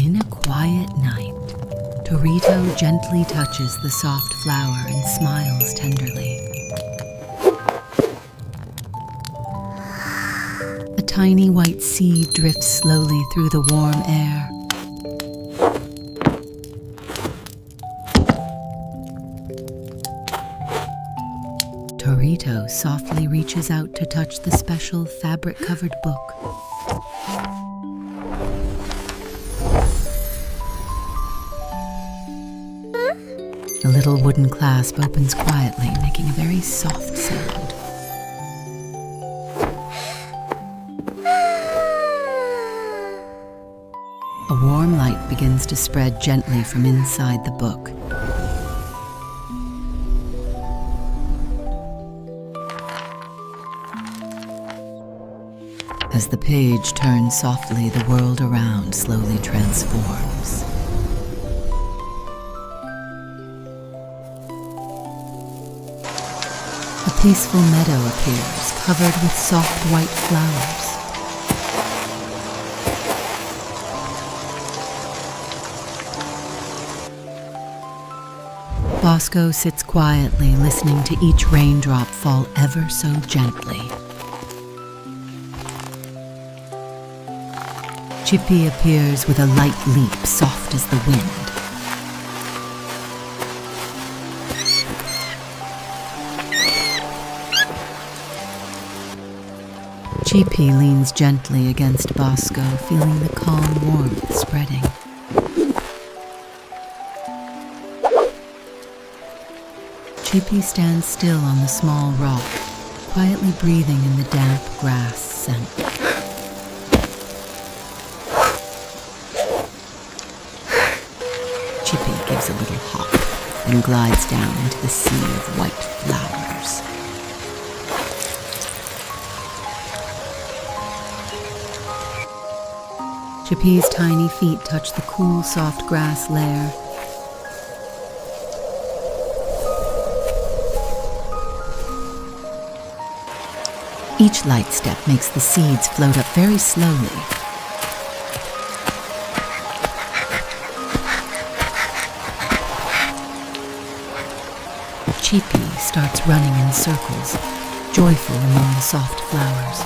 In a quiet night, Torito gently touches the soft flower and smiles tenderly. A tiny white seed drifts slowly through the warm air. Torito softly reaches out to touch the special fabric-covered book. The little wooden clasp opens quietly, making a very soft sound. A warm light begins to spread gently from inside the book. As the page turns softly, the world around slowly transforms. A peaceful meadow appears, covered with soft white flowers. Bosco sits quietly, listening to each raindrop fall ever so gently. Chipi appears with a light leap, soft as the wind. Chipi leans gently against Bosco, feeling the calm warmth spreading. Chipi stands still on the small rock, quietly breathing in the damp grass scent. Chipi gives a little hop and glides down into the sea of white flowers. Chipi's tiny feet touch the cool, soft grass layer. Each light step makes the seeds float up very slowly. Chipi starts running in circles, joyful among the soft flowers.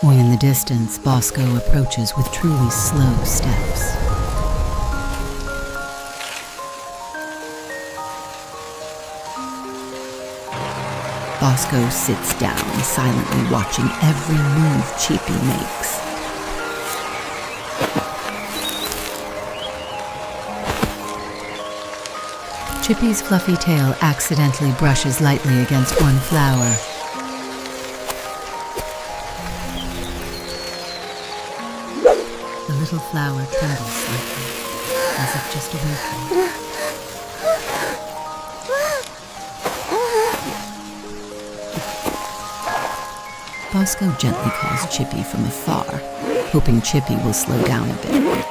Way in the distance, Bosco approaches with truly slow steps. Bosco sits down, silently watching every move Chipi makes. Chipi's fluffy tail accidentally brushes lightly against one flower. The little flower trembles slightly, as if just awakening. Bosco gently calls Chipi from afar, hoping Chipi will slow down a bit.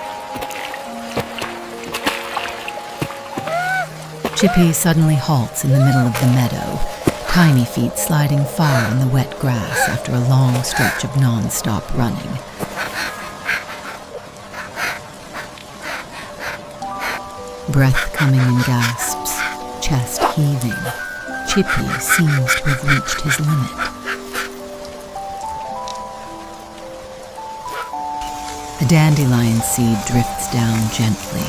Chipi suddenly halts in the middle of the meadow, tiny feet sliding far in the wet grass after a long stretch of non-stop running. Breath coming in gasps, chest heaving, Chipi seems to have reached his limit. A dandelion seed drifts down gently,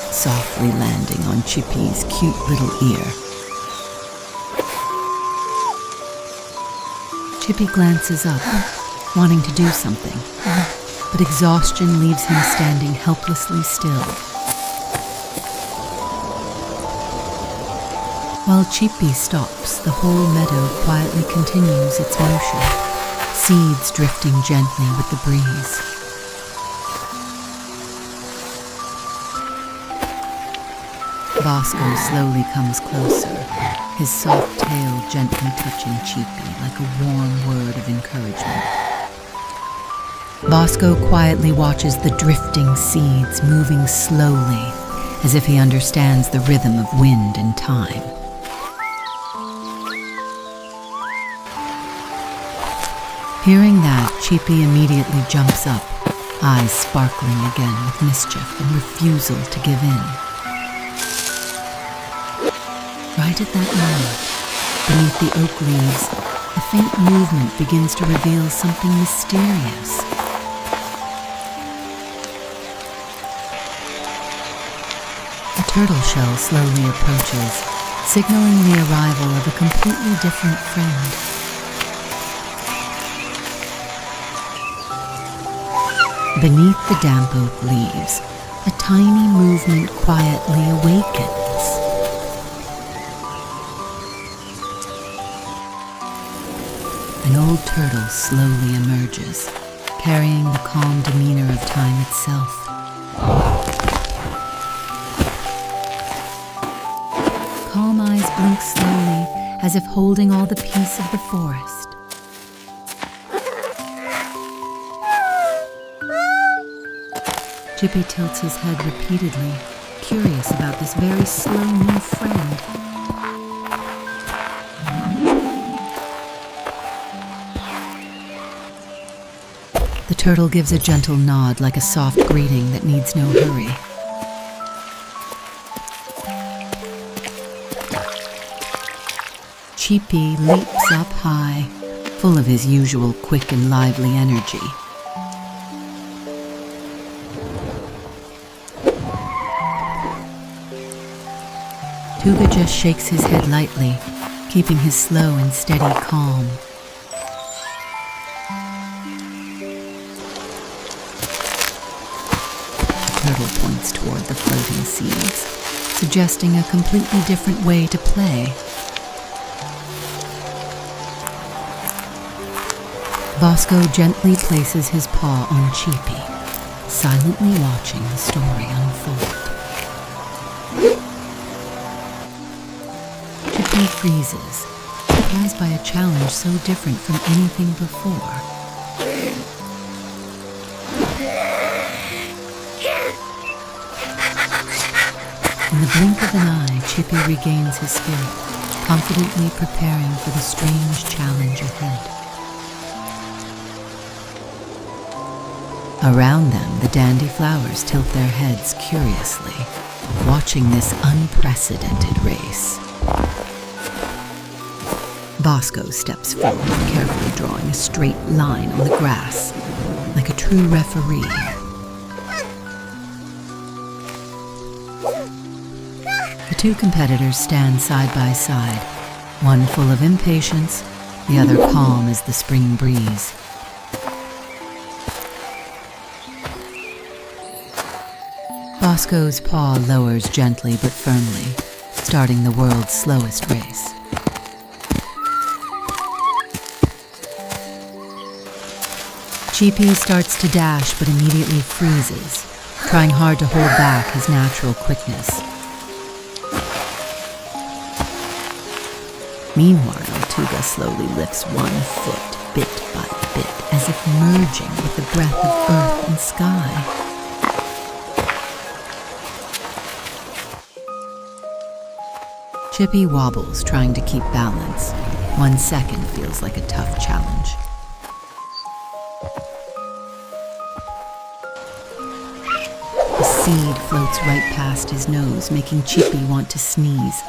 softly landing on Chipi's cute little ear. Chipi glances up, wanting to do something, but exhaustion leaves him standing helplessly still. While Chipi stops, the whole meadow quietly continues its motion, seeds drifting gently with the breeze. Bosco slowly comes closer, his soft tail gently touching Chipi like a warm word of encouragement. Bosco quietly watches the drifting seeds moving slowly, as if he understands the rhythm of wind and time. Hearing that, Chipi immediately jumps up, eyes sparkling again with mischief and refusal to give in. Right at that moment, beneath the oak leaves, a faint movement begins to reveal something mysterious. A turtle shell slowly approaches, signaling the arrival of a completely different friend. Beneath the damp oak leaves, a tiny movement quietly awakens. An old turtle slowly emerges, carrying the calm demeanor of time itself. Calm eyes blink slowly, as if holding all the peace of the forest. Chipi tilts his head repeatedly, curious about this very slow new friend. The turtle gives a gentle nod like a soft greeting that needs no hurry. Chipi leaps up high, full of his usual quick and lively energy. Tuga just shakes his head lightly, keeping his slow and steady calm. The turtle points toward the floating seeds, suggesting a completely different way to play. Bosco gently places his paw on Chipi, silently watching the story unfold. Chipi freezes, surprised by a challenge so different from anything before. In the blink of an eye, Chipi regains his spirit, confidently preparing for the strange challenge ahead. Around them, the dandy flowers tilt their heads curiously, watching this unprecedented race. Bosco steps forward, carefully drawing a straight line on the grass, like a true referee. The two competitors stand side by side, one full of impatience, the other calm as the spring breeze. Bosco's paw lowers gently but firmly, starting the world's slowest race. Chipi starts to dash but immediately freezes, trying hard to hold back his natural quickness. Meanwhile, Tuga slowly lifts one foot bit by bit, as if merging with the breath of earth and sky. Chipi wobbles, trying to keep balance. 1 second feels like a tough challenge. A seed floats right past his nose, making Chipi want to sneeze,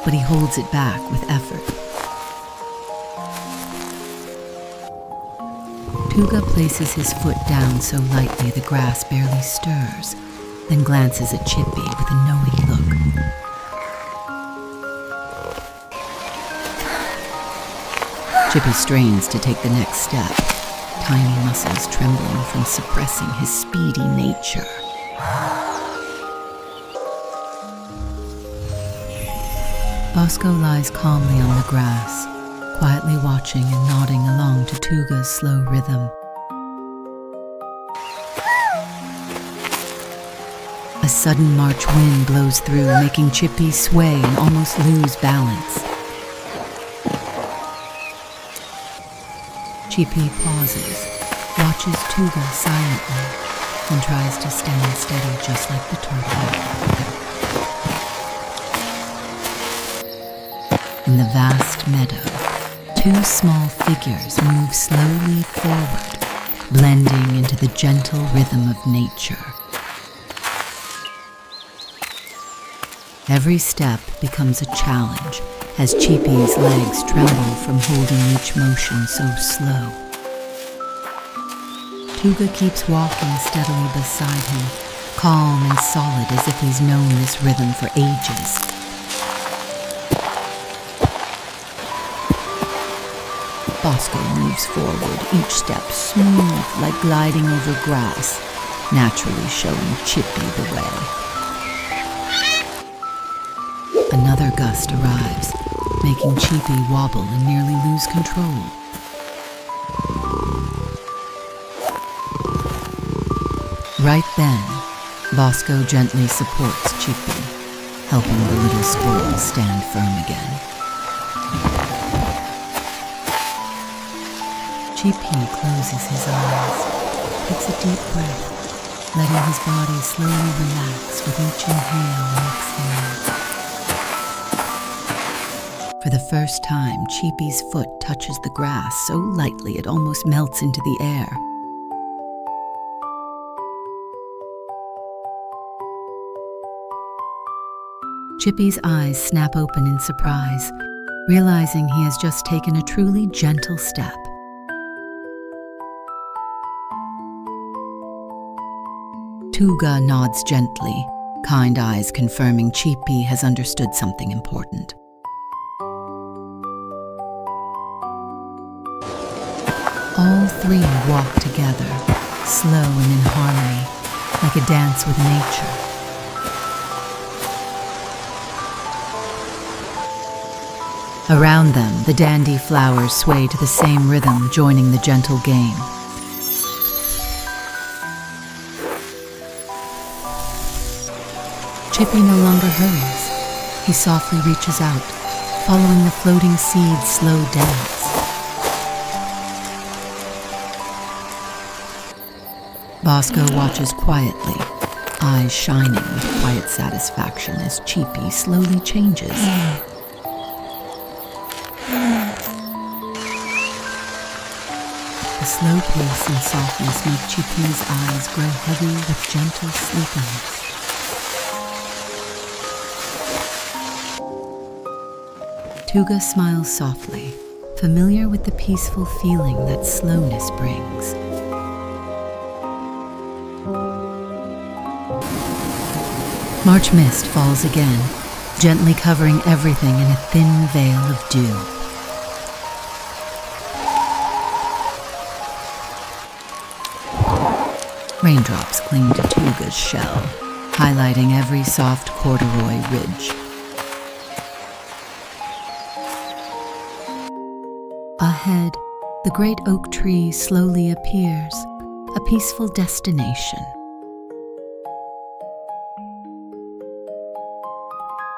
but he holds it back with effort. Tuga places his foot down so lightly the grass barely stirs, then glances at Chipi with a knowing look. Chipi strains to take the next step, tiny muscles trembling from suppressing his speedy nature. Bosco lies calmly on the grass, quietly watching and nodding along to Tuga's slow rhythm. A sudden March wind blows through, making Chipi sway and almost lose balance. Chipi pauses, watches Tuga silently, and tries to stand steady just like the turtle. In the vast meadow, two small figures move slowly forward, blending into the gentle rhythm of nature. Every step becomes a challenge as Chipi's legs tremble from holding each motion so slow. Tuga keeps walking steadily beside him, calm and solid as if he's known this rhythm for ages. Bosco moves forward, each step smooth like gliding over grass, naturally showing Chipi the way. Another gust arrives, making Chipi wobble and nearly lose control. Right then, Bosco gently supports Chipi, helping the little squirrel stand firm again. Chipi closes his eyes, takes a deep breath, letting his body slowly relax with each inhale and exhale. For the first time, Chipi's foot touches the grass so lightly it almost melts into the air. Chipi's eyes snap open in surprise, realizing he has just taken a truly gentle step. Tuga nods gently, kind eyes confirming Chipi has understood something important. All three walk together, slow and in harmony, like a dance with nature. Around them, the dandy flowers sway to the same rhythm, joining the gentle game. Chipi no longer hurries. He softly reaches out, following the floating seed's slow dance. Bosco watches quietly, eyes shining with quiet satisfaction as Chipi slowly changes. The slow pace and softness make Chipi's eyes grow heavy with gentle sleepiness. Tuga smiles softly, familiar with the peaceful feeling that slowness brings. March mist falls again, gently covering everything in a thin veil of dew. Raindrops cling to Tuga's shell, highlighting every soft corduroy ridge. Ahead, the great oak tree slowly appears, a peaceful destination.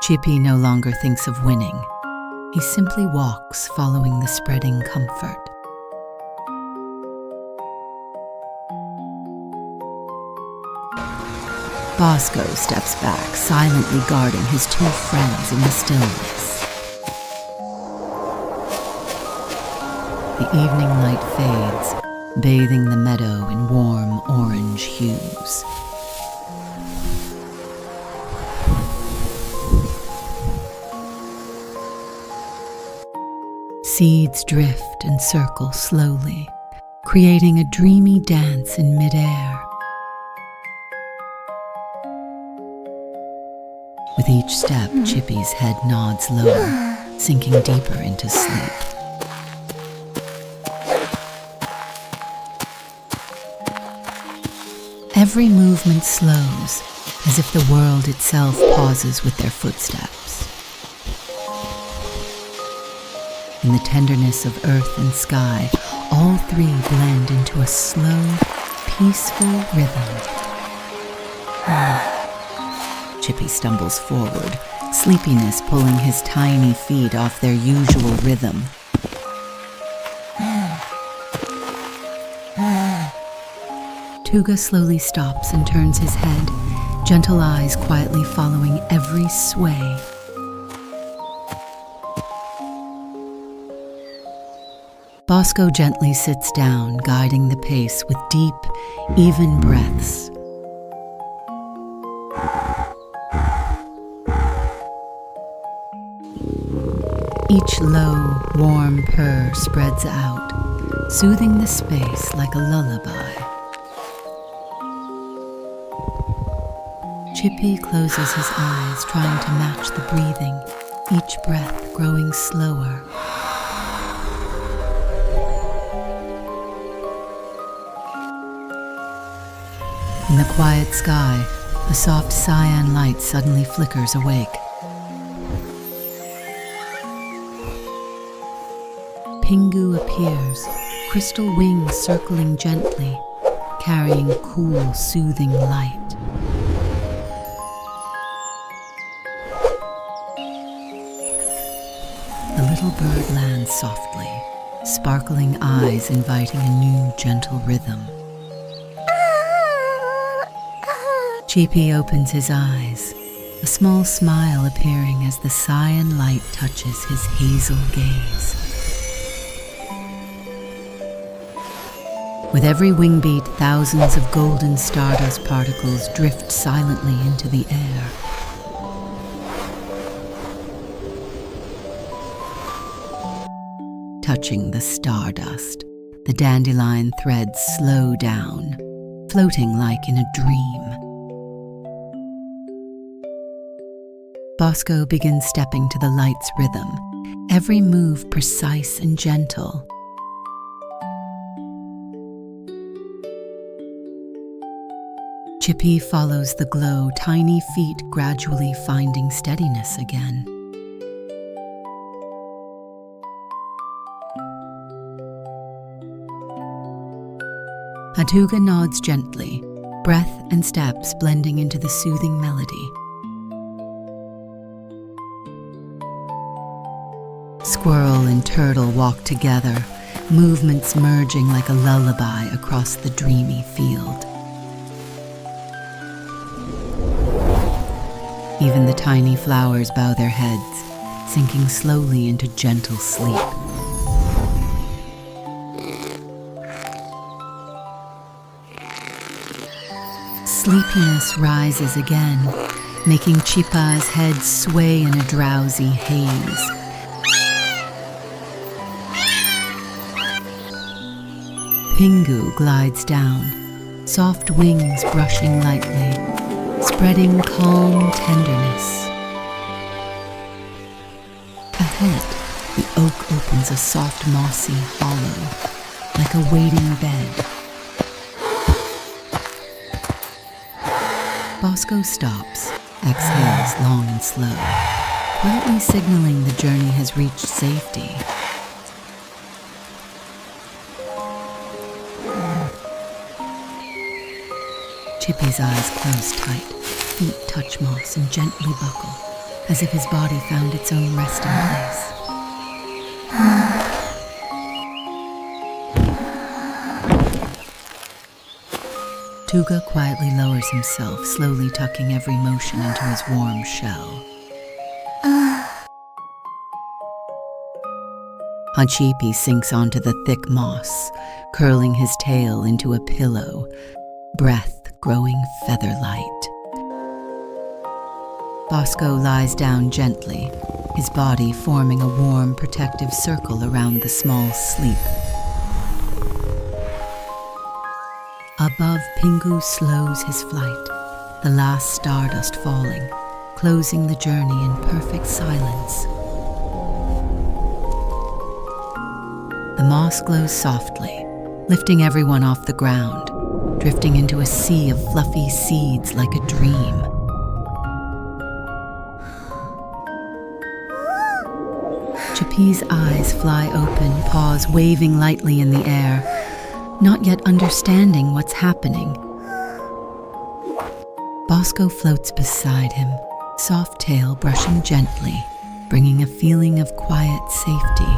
Chipi no longer thinks of winning. He simply walks, following the spreading comfort. Bosco steps back, silently guarding his two friends in the stillness. The evening light fades, bathing the meadow in warm orange hues. Seeds drift and circle slowly, creating a dreamy dance in midair. With each step, Chipi's head nods lower, sinking deeper into sleep. Every movement slows, as if the world itself pauses with their footsteps. In the tenderness of earth and sky, all three blend into a slow, peaceful rhythm. Chipi stumbles forward, sleepiness pulling his tiny feet off their usual rhythm. Tuga slowly stops and turns his head, gentle eyes quietly following every sway. Bosco gently sits down, guiding the pace with deep, even breaths. Each low, warm purr spreads out, soothing the space like a lullaby. Chipi closes his eyes, trying to match the breathing, each breath growing slower. In the quiet sky, a soft cyan light suddenly flickers awake. Pingu appears, crystal wings circling gently, carrying cool, soothing light. The little bird lands softly, sparkling eyes inviting a new, gentle rhythm. Chipi opens his eyes, a small smile appearing as the cyan light touches his hazel gaze. With every wing beat, thousands of golden stardust particles drift silently into the air. Touching the stardust, the dandelion threads slow down, floating like in a dream. Bosco begins stepping to the light's rhythm, every move precise and gentle. Chipi follows the glow, tiny feet gradually finding steadiness again. Tuga nods gently, breath and steps blending into the soothing melody. Squirrel and turtle walk together, movements merging like a lullaby across the dreamy field. Even the tiny flowers bow their heads, sinking slowly into gentle sleep. Sleepiness rises again, making Chipa's head sway in a drowsy haze. Pingu glides down, soft wings brushing lightly, spreading calm tenderness. Ahead, the oak opens a soft mossy hollow, like a waiting bed. Bosco stops, exhales long and slow, quietly signaling the journey has reached safety. Chipi's eyes close tight, feet touch moss and gently buckle, as if his body found its own resting place. Tuga quietly lowers himself, slowly tucking every motion into his warm shell. Chipi sinks onto the thick moss, curling his tail into a pillow, breath growing feather-light. Bosco lies down gently, his body forming a warm, protective circle around the small sleep. Above, Pingu slows his flight, the last stardust falling, closing the journey in perfect silence. The moss glows softly, lifting everyone off the ground, drifting into a sea of fluffy seeds like a dream. Chipi's eyes fly open, paws waving lightly in the air, not yet understanding what's happening. Bosco floats beside him, soft tail brushing gently, bringing a feeling of quiet safety.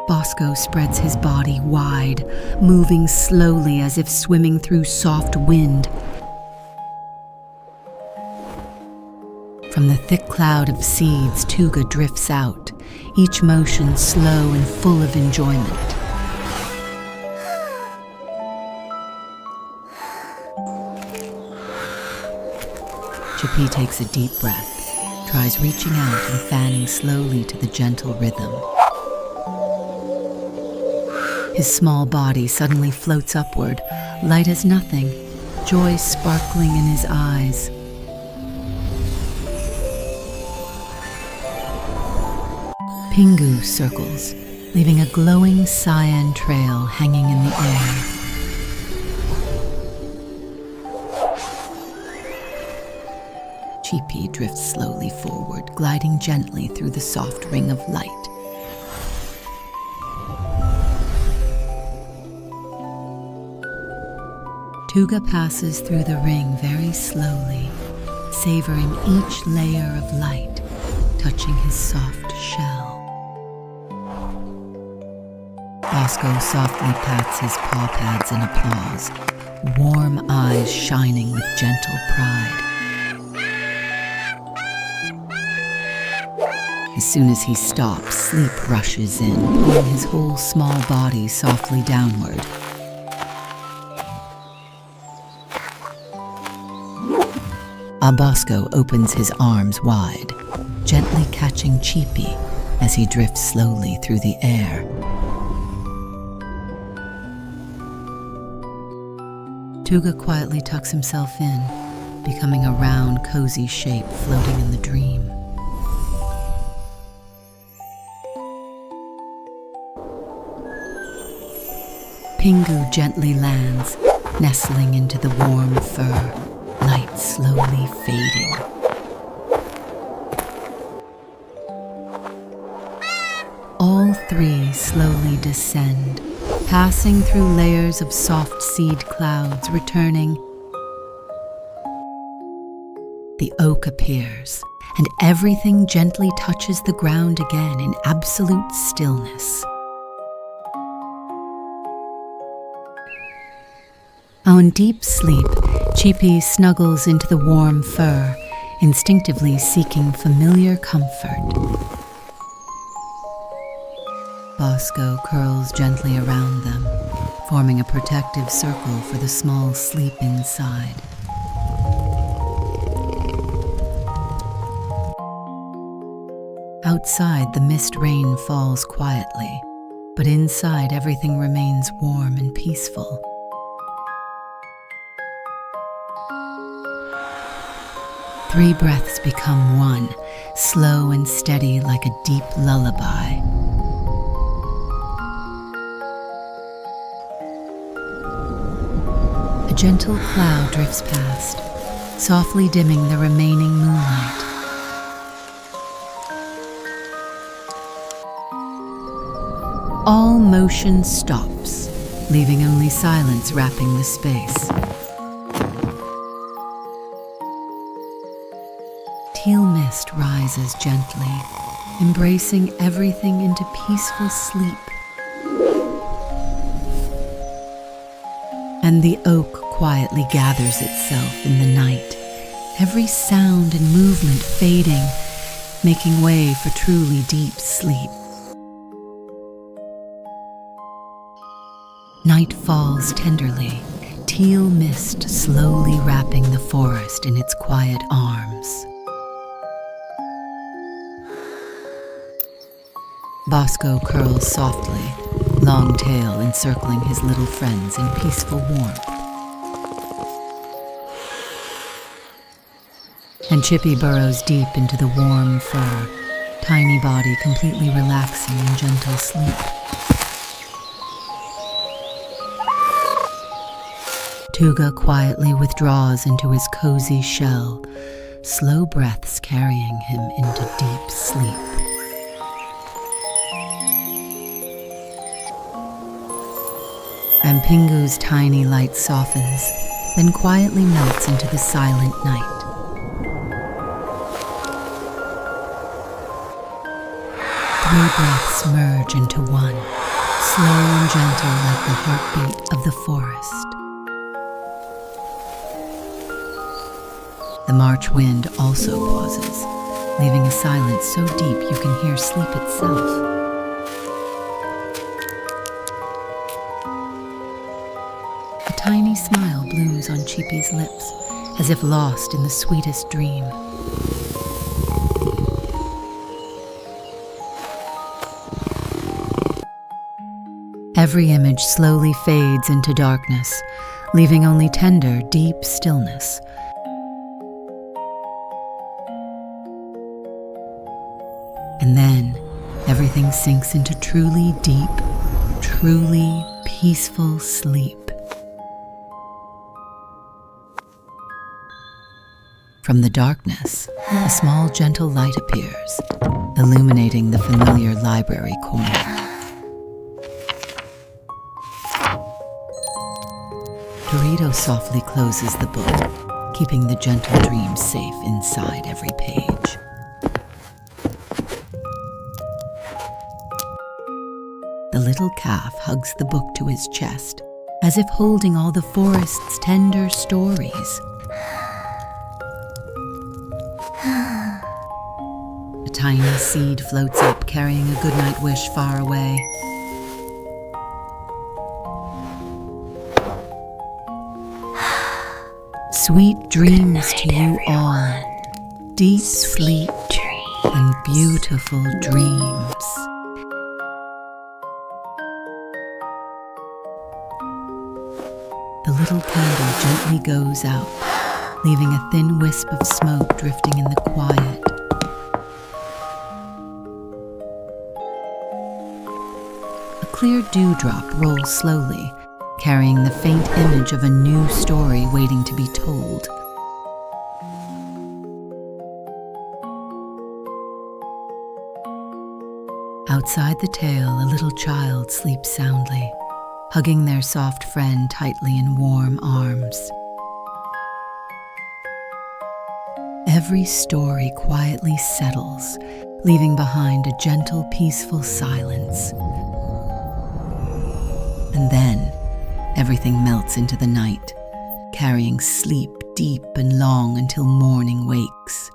Bosco spreads his body wide, moving slowly as if swimming through soft wind. From From the thick cloud of seeds, Tuga drifts out, each motion slow and full of enjoyment. Chipi takes a deep breath, tries reaching out and fanning slowly to the gentle rhythm. His small body suddenly floats upward, light as nothing, joy sparkling in his eyes. Pingu circles, leaving a glowing cyan trail hanging in the air. Chipi drifts slowly forward, gliding gently through the soft ring of light. Tuga passes through the ring very slowly, savoring each layer of light, touching his soft shell. Bosco softly pats his paw pads in applause, warm eyes shining with gentle pride. As soon as he stops, sleep rushes in, pulling his whole small body softly downward. Bosco opens his arms wide, gently catching Chipi as he drifts slowly through the air. Tuga quietly tucks himself in, becoming a round, cozy shape floating in the dream. Pingu gently lands, nestling into the warm fur, light slowly fading. All three slowly descend, passing through layers of soft seed clouds, returning. The oak appears, and everything gently touches the ground again in absolute stillness. In deep sleep, Chipi snuggles into the warm fur, instinctively seeking familiar comfort. Bosco curls gently around them, forming a protective circle for the small sleep inside. Outside, the mist rain falls quietly, but inside everything remains warm and peaceful. Three breaths become one, slow and steady like a deep lullaby. A gentle cloud drifts past, softly dimming the remaining moonlight. All motion stops, leaving only silence wrapping the space. Teal mist rises gently, embracing everything into peaceful sleep. And the oak quietly gathers itself in the night, every sound and movement fading, making way for truly deep sleep. Night falls tenderly, teal mist slowly wrapping the forest in its quiet arms. Bosco curls softly, long tail encircling his little friends in peaceful warmth. And Chipi burrows deep into the warm fur, tiny body completely relaxing in gentle sleep. Tuga quietly withdraws into his cozy shell, slow breaths carrying him into deep sleep. And Pingu's tiny light softens, then quietly melts into the silent night. Three breaths merge into one, slow and gentle like the heartbeat of the forest. The March wind also pauses, leaving a silence so deep you can hear sleep itself. A tiny smile blooms on Chipi's lips, as if lost in the sweetest dream. Every image slowly fades into darkness, leaving only tender, deep stillness. And then, everything sinks into truly deep, truly peaceful sleep. From the darkness, a small gentle light appears, illuminating the familiar library corner. Dorito softly closes the book, keeping the gentle dream safe inside every page. The little calf hugs the book to his chest, as if holding all the forest's tender stories. A tiny seed floats up, carrying a goodnight wish far away. Sweet dreams to you all, deep sleep and beautiful dreams. The little candle gently goes out, leaving a thin wisp of smoke drifting in the quiet. A clear dewdrop rolls slowly, carrying the faint image of a new story waiting to be told. Outside the tale, a little child sleeps soundly, hugging their soft friend tightly in warm arms. Every story quietly settles, leaving behind a gentle, peaceful silence. And then, everything melts into the night, carrying sleep deep and long until morning wakes.